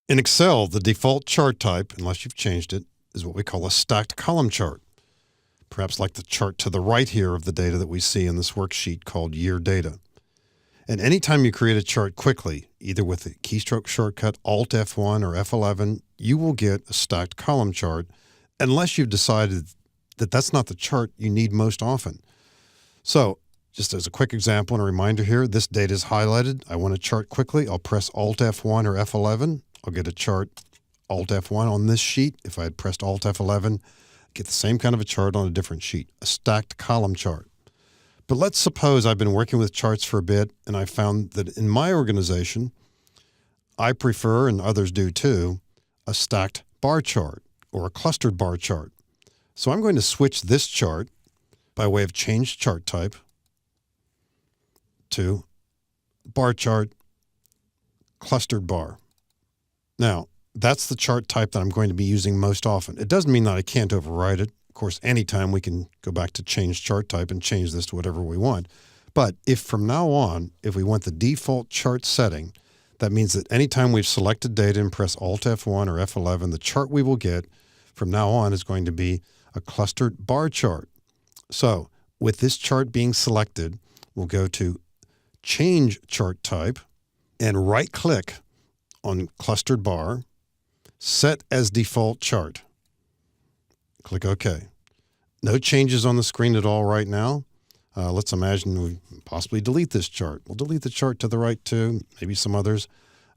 In Excel, the default chart type, unless you've changed it, is what we call a stacked column chart. Perhaps like the chart to the right here of the data that we see in this worksheet called year data. And anytime you create a chart quickly, either with the keystroke shortcut Alt F1 or F11, you will get a stacked column chart unless you've decided that that's not the chart you need most often. So just as a quick example and a reminder here, this data is highlighted. I want a chart quickly. I'll press Alt F1 or F11. I'll get a chart Alt F1 on this sheet. If I had pressed Alt F11, get the same kind of a chart on a different sheet, a stacked column chart. But let's suppose I've been working with charts for a bit and I found that in my organization, I prefer, and others do too, a stacked bar chart or a clustered bar chart. So I'm going to switch this chart by way of change chart type to bar chart, clustered bar. Now, that's the chart type that I'm going to be using most often. It doesn't mean that I can't override it. Of course, anytime we can go back to change chart type and change this to whatever we want. But if from now on, if we want the default chart setting, that means that anytime we've selected data and press Alt F1 or F11, the chart we will get from now on is going to be a clustered bar chart. So with this chart being selected, we'll go to change chart type and right click on clustered bar, set as default chart. Click OK. No changes on the screen at all right now. Let's imagine we possibly delete this chart. We'll delete the chart to the right too, maybe some others.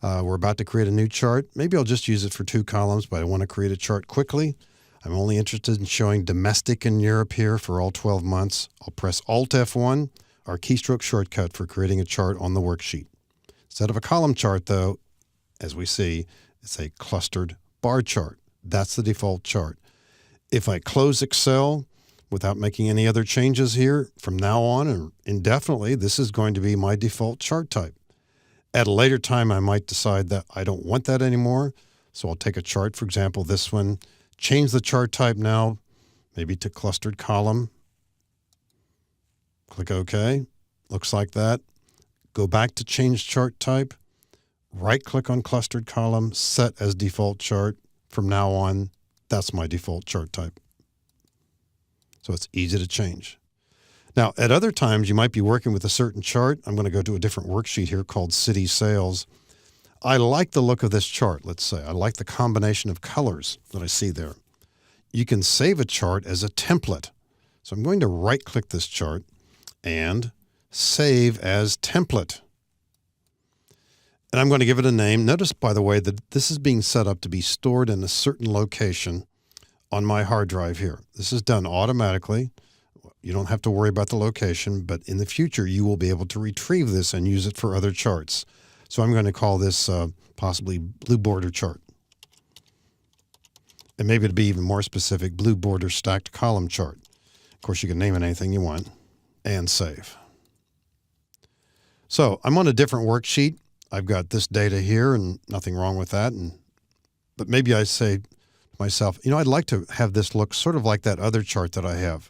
We're about to create a new chart. Maybe I'll just use it for 2 columns, but I want to create a chart quickly. I'm only interested in showing domestic in Europe here for all 12 months. I'll press Alt F1, our keystroke shortcut for creating a chart on the worksheet. Instead of a column chart though, as we see, it's a clustered bar chart. That's the default chart. If I close Excel without making any other changes here, from now on and indefinitely, this is going to be my default chart type. At a later time, I might decide that I don't want that anymore. So I'll take a chart, for example, this one, change the chart type now, maybe to clustered column. Click OK. Looks like that. Go back to change chart type. Right click on clustered column, set as default chart. From now on, that's my default chart type. So it's easy to change. Now, at other times, you might be working with a certain chart. I'm going to go to a different worksheet here called City Sales. I like the look of this chart, let's say. I like the combination of colors that I see there. You can save a chart as a template. So I'm going to right-click this chart and save as template. And I'm going to give it a name. Notice, by the way, that this is being set up to be stored in a certain location on my hard drive here. This is done automatically. You don't have to worry about the location, but in the future, you will be able to retrieve this and use it for other charts. So I'm going to call this possibly blue border chart. And maybe to be even more specific, blue border stacked column chart. Of course, you can name it anything you want and save. So I'm on a different worksheet. I've got this data here and nothing wrong with that. But maybe I say to myself, you know, I'd like to have this look sort of like that other chart that I have.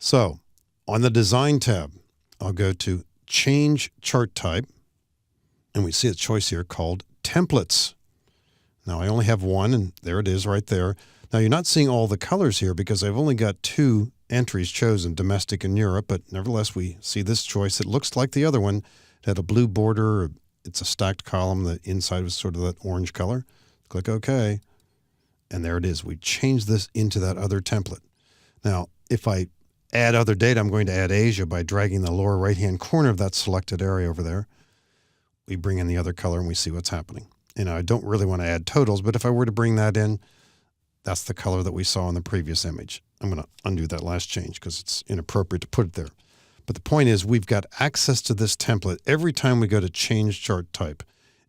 So on the Design tab, I'll go to Change Chart Type, and we see a choice here called Templates. Now I only have one, and there it is right there. Now you're not seeing all the colors here because I've only got 2 entries chosen, domestic and Europe, but nevertheless we see this choice. It looks like the other one. It had a blue border. It's a stacked column. The inside was sort of that orange color. Click OK. And there it is. We changed this into that other template. Now, if I add other data, I'm going to add Asia by dragging the lower right-hand corner of that selected area over there. We bring in the other color and we see what's happening. You know, I don't really want to add totals, but if I were to bring that in, that's the color that we saw in the previous image. I'm going to undo that last change because it's inappropriate to put it there. But the point is we've got access to this template every time we go to change chart type.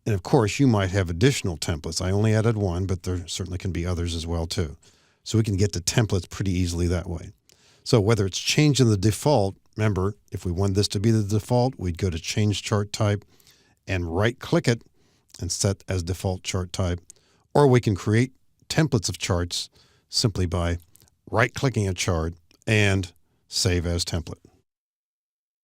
And of course, you might have additional templates. I only added one, but there certainly can be others as well too. So we can get to templates pretty easily that way. So whether it's changing the default, remember, if we want this to be the default, we'd go to change chart type and right click it and set as default chart type. Or we can create templates of charts simply by right clicking a chart and save as template.